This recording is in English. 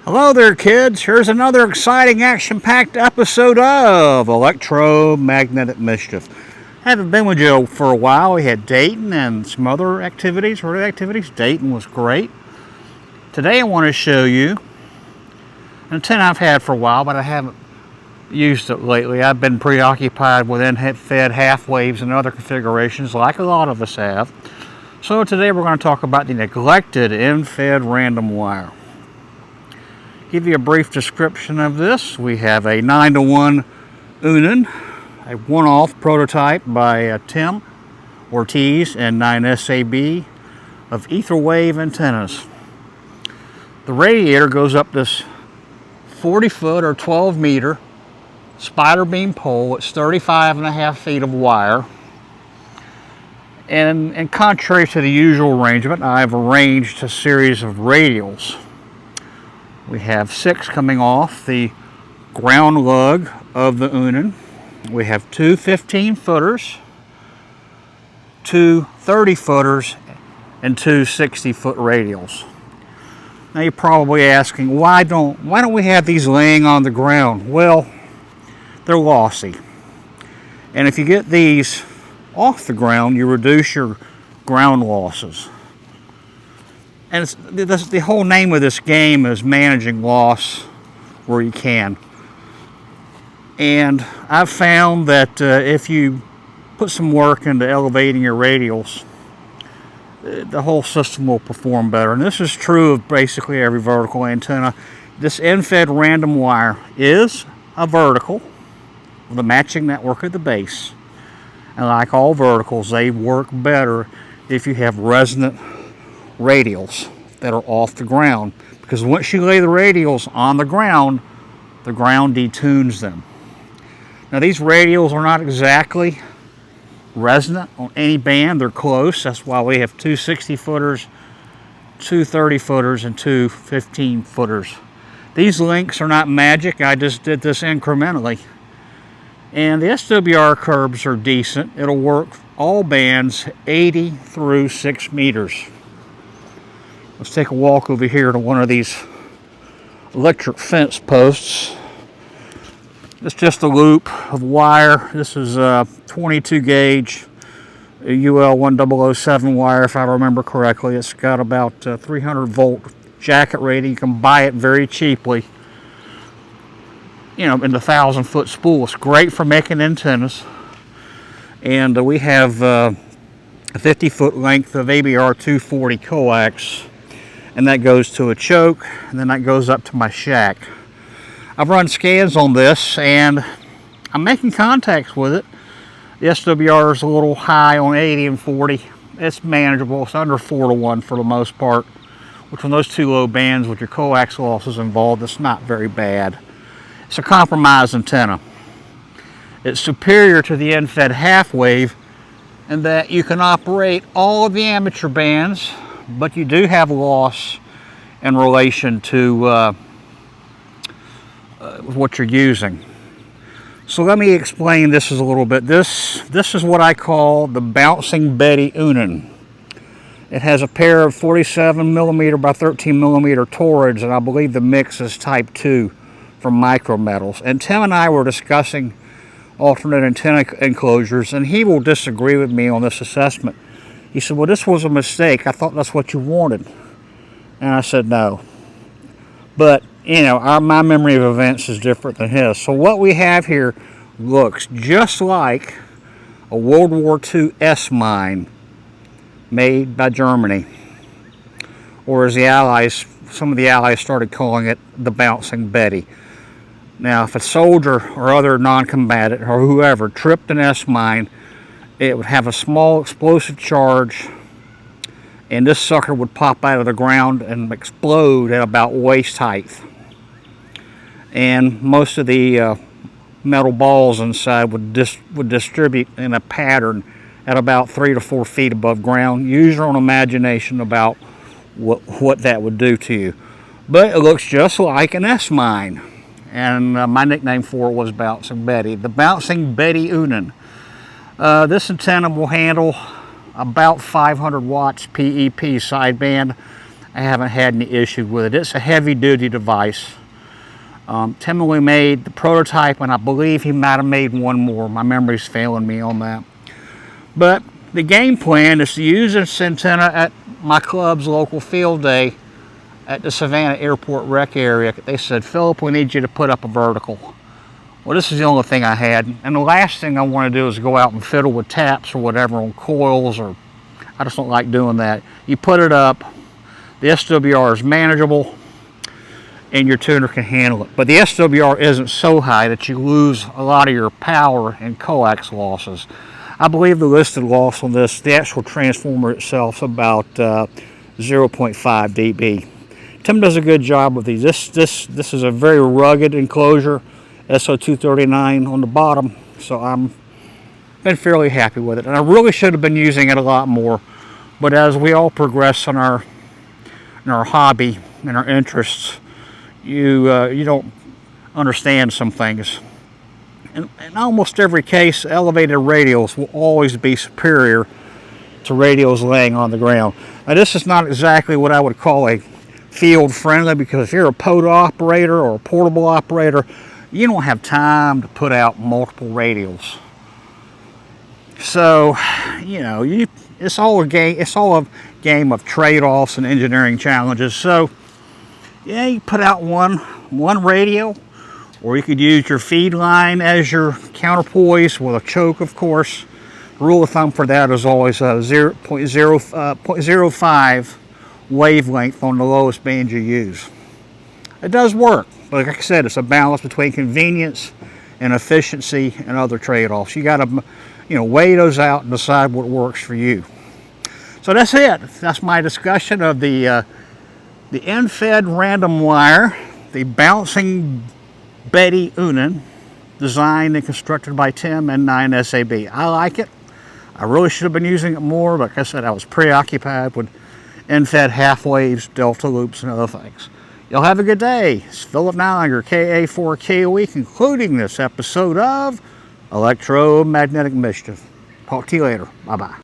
Hello there, kids. Here's another exciting, action-packed episode of Electromagnetic Mischief. Haven't been with you for a while. We had Dayton and some other activities, related activities. Dayton was great. Today I want to show you an antenna I've had for a while, but I haven't used it lately. I've been preoccupied with N-fed half waves and other configurations, like a lot of us have. So today we're going to talk about the neglected N-fed random wire. Give you a brief description of this. We have a 9-to-1 Unan, a one-off prototype by Tim Ortiz and N9SAB of ether wave antennas. The radiator goes up this 40-foot or 12-meter spider beam pole. It's 35.5 feet of wire. And contrary to the usual arrangement, I've arranged a series of radials. We have 6 coming off the ground lug of the Unan. We have 2 15-footers, 2 30-footers, and 2 60-foot radials. Now you're probably asking, why don't we have these laying on the ground? Well, they're lossy. And if you get these off the ground, you reduce your ground losses. And the whole name of this game is managing loss where you can. And I've found that if you put some work into elevating your radials, the whole system will perform better. And this is true of basically every vertical antenna. This N-fed random wire is a vertical with a matching network at the base. And like all verticals, they work better if you have resonant radials that are off the ground, because once you lay the radials on the ground detunes them. Now these radials are not exactly resonant on any band. They're close. That's why we have 2 60-footers, 2 30-footers, and 2 15-footers. These links are not magic. I just did this incrementally. And the SWR curves are decent. It'll work all bands 80 through 6 meters. Let's take a walk over here to one of these electric fence posts. It's just a loop of wire. This is a 22 gauge UL 1007 wire, if I remember correctly. It's got about 300 volt jacket rating. You can buy it very cheaply, in the 1,000-foot spool. It's great for making antennas. And we have a 50-foot length of ABR 240 coax, and that goes to a choke, and then that goes up to my shack. I've run scans on this, and I'm making contacts with it. The SWR is a little high on 80 and 40. It's manageable. It's under 4-to-1 for the most part, which on those 2 low bands with your coax losses involved, it's not very bad. It's a compromise antenna. It's superior to the N-fed half wave in that you can operate all of the amateur bands, but you do have loss in relation to what you're using. So let me explain this a little bit. This is what I call the Bouncing Betty Unan. It has a pair of 47 millimeter by 13 millimeter toroids, and I believe the mix is type 2 from micrometals. And Tim and I were discussing alternate antenna enclosures, and he will disagree with me on this assessment. He said, well, this was a mistake. I thought that's what you wanted. And I said, no. But, my memory of events is different than his. So what we have here looks just like a World War II S-mine made by Germany. Or as some of the Allies started calling it, the Bouncing Betty. Now, if a soldier or other non-combatant or whoever tripped an S-mine, it would have a small explosive charge, and this sucker would pop out of the ground and explode at about waist height. And most of the metal balls inside would distribute in a pattern at about 3 to 4 feet above ground. Use your own imagination about what that would do to you. But it looks just like an S-mine. And my nickname for it was Bouncing Betty. The Bouncing Betty Unan. This antenna will handle about 500 watts PEP sideband. I haven't had any issue with it. It's a heavy-duty device. Tim only made the prototype, and I believe he might have made one more. My memory's failing me on that. But the game plan is to use this antenna at my club's local field day at the Savannah Airport Rec area. They said, Philip, we need you to put up a vertical. Well, this is the only thing I had. And the last thing I want to do is go out and fiddle with taps or whatever on coils, or I just don't like doing that. You put it up, the SWR is manageable, and your tuner can handle it. But the SWR isn't so high that you lose a lot of your power and coax losses. I believe the listed loss on this, the actual transformer itself, is about 0.5 dB. Tim does a good job with these. This is a very rugged enclosure, SO239 on the bottom, so I'm been fairly happy with it. And I really should have been using it a lot more, but as we all progress in our hobby and our interests, you don't understand some things. In almost every case, elevated radials will always be superior to radials laying on the ground. Now, this is not exactly what I would call a field friendly, because if you're a POTA operator or a portable operator, you don't have time to put out multiple radials. So, it's all a game. It's all a game of trade-offs and engineering challenges. So, yeah, you put out one radial, or you could use your feed line as your counterpoise with a choke, of course. The rule of thumb for that is always 0.05 wavelength on the lowest band you use. It does work, but like I said, it's a balance between convenience and efficiency and other trade-offs. You got to, weigh those out and decide what works for you. So that's it. That's my discussion of the N9SAB random wire, the bouncing Betty Unen, designed and constructed by Tim and N9SAB. I like it. I really should have been using it more, but like I said, I was preoccupied with N9SAB half waves, delta loops, and other things. Y'all have a good day. It's Philip Nilinger, KA4KOE, concluding this episode of Electromagnetic Mischief. Talk to you later. Bye-bye.